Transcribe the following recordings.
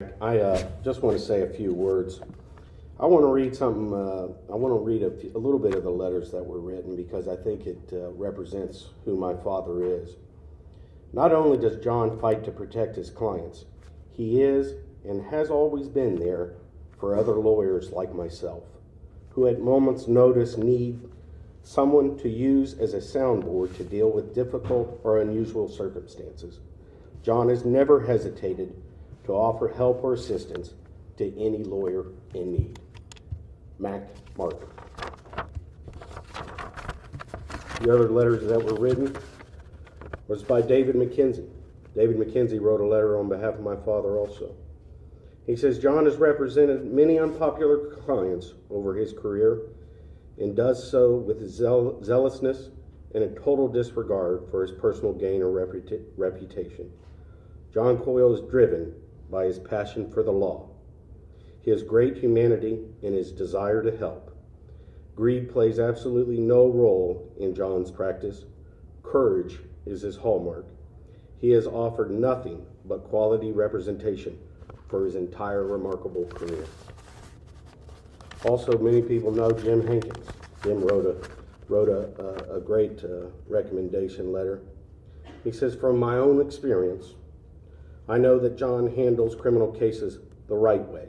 I just want to say a few words. I want to read something. I want to read a little bit of the letters that were written because I think it represents who my father is. Not only does John fight to protect his clients, he is and has always been there for other lawyers like myself, who at moment's notice need someone to use as a soundboard to deal with difficult or unusual circumstances. John has never hesitated to offer help or assistance to any lawyer in need. Mac Martin. The other letters that were written was by David McKenzie. David McKenzie wrote a letter on behalf of my father also. He says, John has represented many unpopular clients over his career and does so with zealousness and a total disregard for his personal gain or reputation. John Coyle is driven by his passion for the law, his great humanity, and his desire to help. Greed plays absolutely no role in John's practice. Courage is his hallmark. He has offered nothing but quality representation for his entire remarkable career. Also, many people know Jim Hankins. Jim wrote a great recommendation letter. He says, from my own experience, I know that John handles criminal cases the right way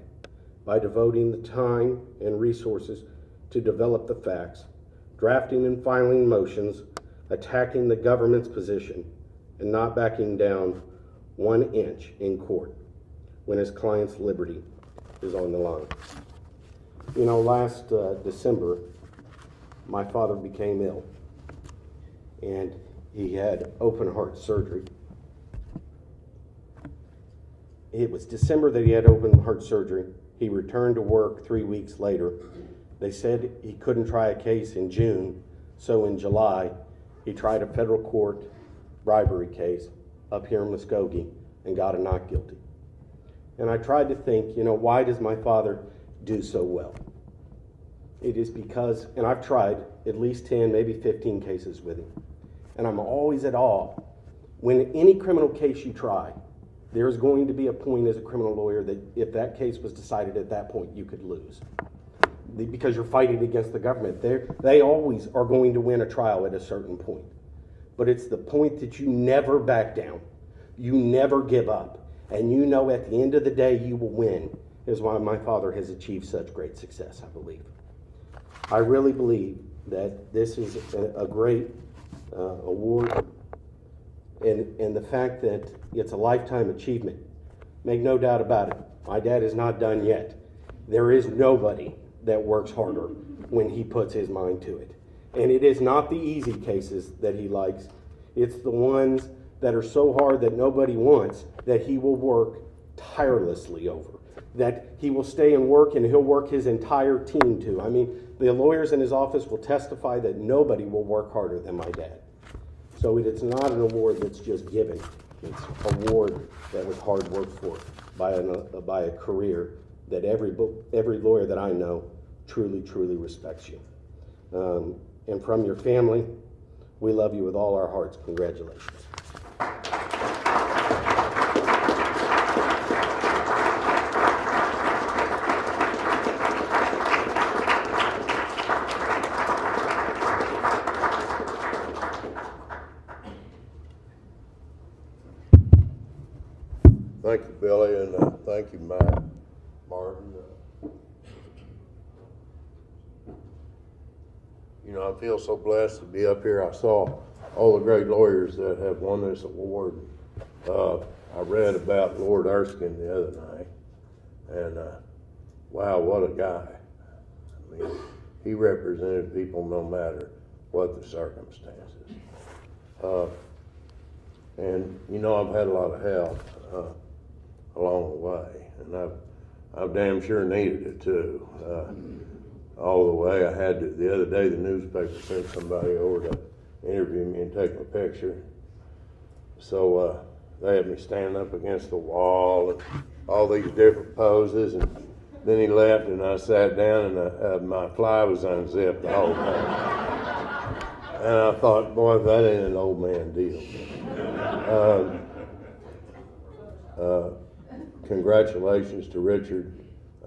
by devoting the time and resources to develop the facts, drafting and filing motions, attacking the government's position, and not backing down 1 inch in court when his client's liberty is on the line. You know, last December, my father became ill, and he had open heart surgery. It was December that he had open heart surgery. He returned to work 3 weeks later. They said he couldn't try a case in June, so in July, he tried a federal court bribery case up here in Muskogee and got a not guilty. And I tried to think, why does my father do so well? It is because, and I've tried at least 10, maybe 15 cases with him, and I'm always at awe. When any criminal case you try, there's going to be a point as a criminal lawyer that if that case was decided at that point, you could lose. Because you're fighting against the government. They always are going to win a trial at a certain point. But it's the point that you never back down. You never give up. And at the end of the day, you will win, is why my father has achieved such great success, I believe. I really believe that this is a great award. And the fact that it's a lifetime achievement, make no doubt about it, my dad is not done yet. There is nobody that works harder when he puts his mind to it. And it is not the easy cases that he likes. It's the ones that are so hard that nobody wants that he will work tirelessly over. That he will stay and work, and he'll work his entire team to. I mean, the lawyers in his office will testify that nobody will work harder than my dad. So it's not an award that's just given. It's an award that was hard work for by a career that every lawyer that I know truly, truly respects you. And from your family, we love you with all our hearts. Congratulations. Thank you, Billy, and thank you, Matt Martin. I feel so blessed to be up here. I saw all the great lawyers that have won this award. I read about Lord Erskine the other night, and wow, what a guy. I mean, he represented people no matter what the circumstances. And I've had a lot of help along the way, and I've damn sure needed it too. All the way, I had to, the other day the newspaper sent somebody over to interview me and take my picture. So they had me standing up against the wall and all these different poses, and then he left and I sat down and my fly was unzipped the whole time. And I thought, boy, that ain't an old man deal. congratulations to Richard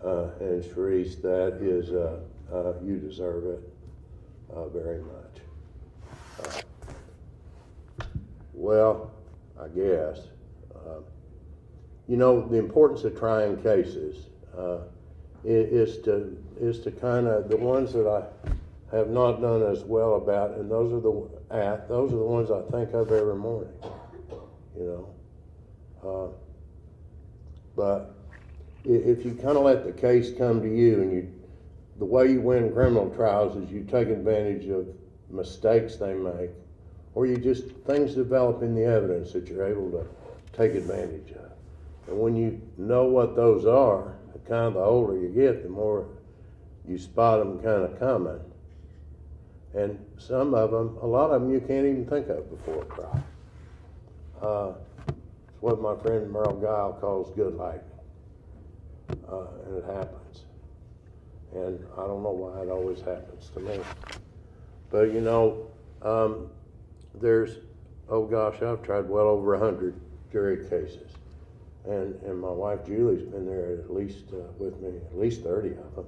and Sharice. That is, you deserve it very much. Well, I guess, the importance of trying cases is to kind of, the ones that I have not done as well about, and those are the ones I think of every morning, but if you kind of let the case come to you, and the way you win criminal trials is you take advantage of mistakes they make, or things develop in the evidence that you're able to take advantage of. And when you know what those are, the older you get, the more you spot them kind of coming. And some of them, a lot of them, you can't even think of before a trial. It's what my friend Merle Guile calls good lightning. And it happens. And I don't know why it always happens to me. But I've tried well over 100 jury cases. And my wife Julie's been there at least with me, at least 30 of them,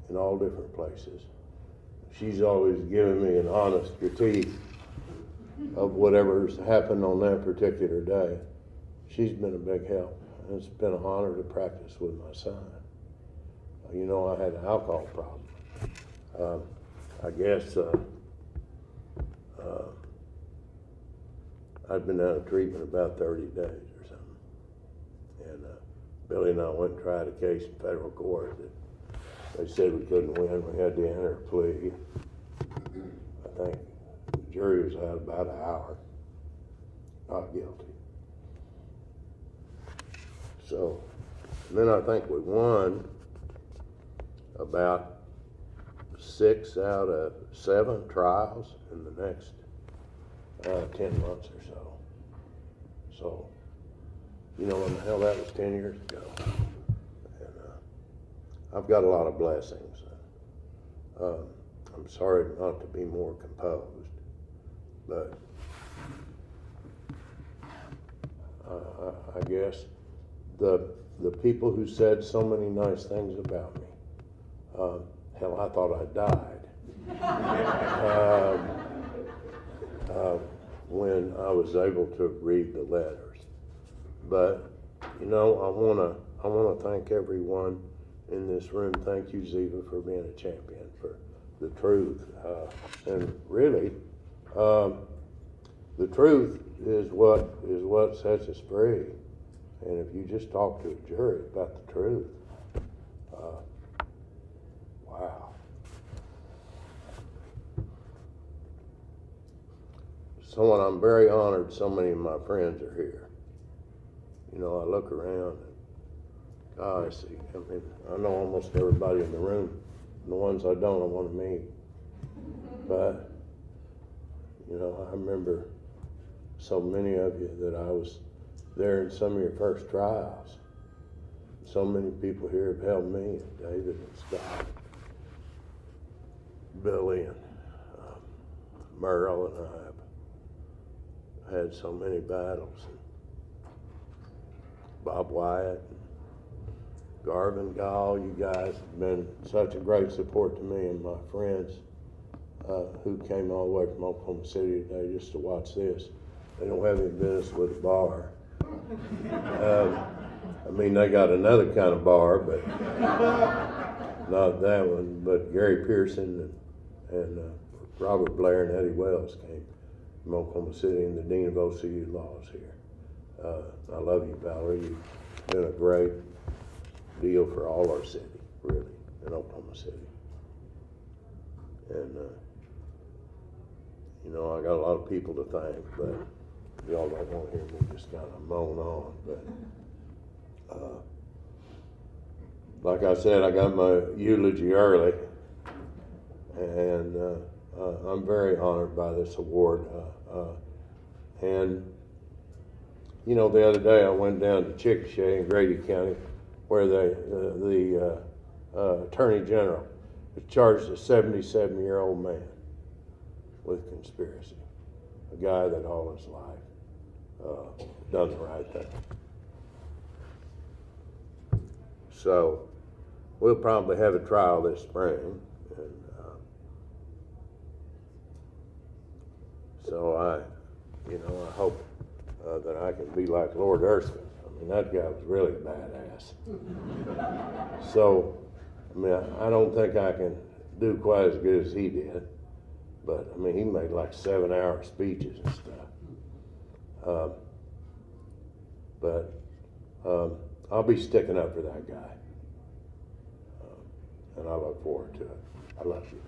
in all different places. She's always given me an honest critique of whatever's happened on that particular day. She's been a big help, and it's been an honor to practice with my son. I had an alcohol problem. I guess I'd been out of treatment about 30 days or something. And Billy and I went and tried a case in federal court that they said we couldn't win. We had to enter a plea. I think the jury was out about an hour. Not guilty. So then I think we won about 6 out of 7 trials in the next 10 months or so. So, when the hell that was 10 years ago. And I've got a lot of blessings. I'm sorry not to be more composed, but I guess the people who said so many nice things about me, hell, I thought I died when I was able to read the letters. But I want to thank everyone in this room. Thank you, Ziva, for being a champion for the truth. And really, the truth is what sets us free. And if you just talk to a jury about the truth, wow. So I'm very honored so many of my friends are here. I look around and gosh, I know almost everybody in the room. And the ones I don't, I want to meet. But, I remember so many of you that I was there in some of your first trials. So many people here have helped me, David and Scott, Billy and Merle, and I have had so many battles. Bob Wyatt, Garvin Gall, you guys have been such a great support to me and my friends who came all the way from Oklahoma City today just to watch this. They don't have any business with a bar. They got another kind of bar, but not that one. But Gary Pearson and Robert Blair and Eddie Wells came from Oklahoma City, and the Dean of OCU Law is here. I love you, Valerie. You've been a great deal for all our city, really, in Oklahoma City. And, I got a lot of people to thank, but y'all don't want to hear me just kind of moan on. But, like I said, I got my eulogy early, and I'm very honored by this award. And the other day I went down to Chickasha in Grady County, where the Attorney General has charged a 77-year-old man with conspiracy, a guy that all his life done the right thing. So we'll probably have a trial this spring. And, so I hope that I can be like Lord Erskine. I mean, that guy was really a badass. So, I mean, I don't think I can do quite as good as he did, but I mean, he made like 7-hour speeches and stuff. But I'll be sticking up for that guy, and I look forward to it. I love you.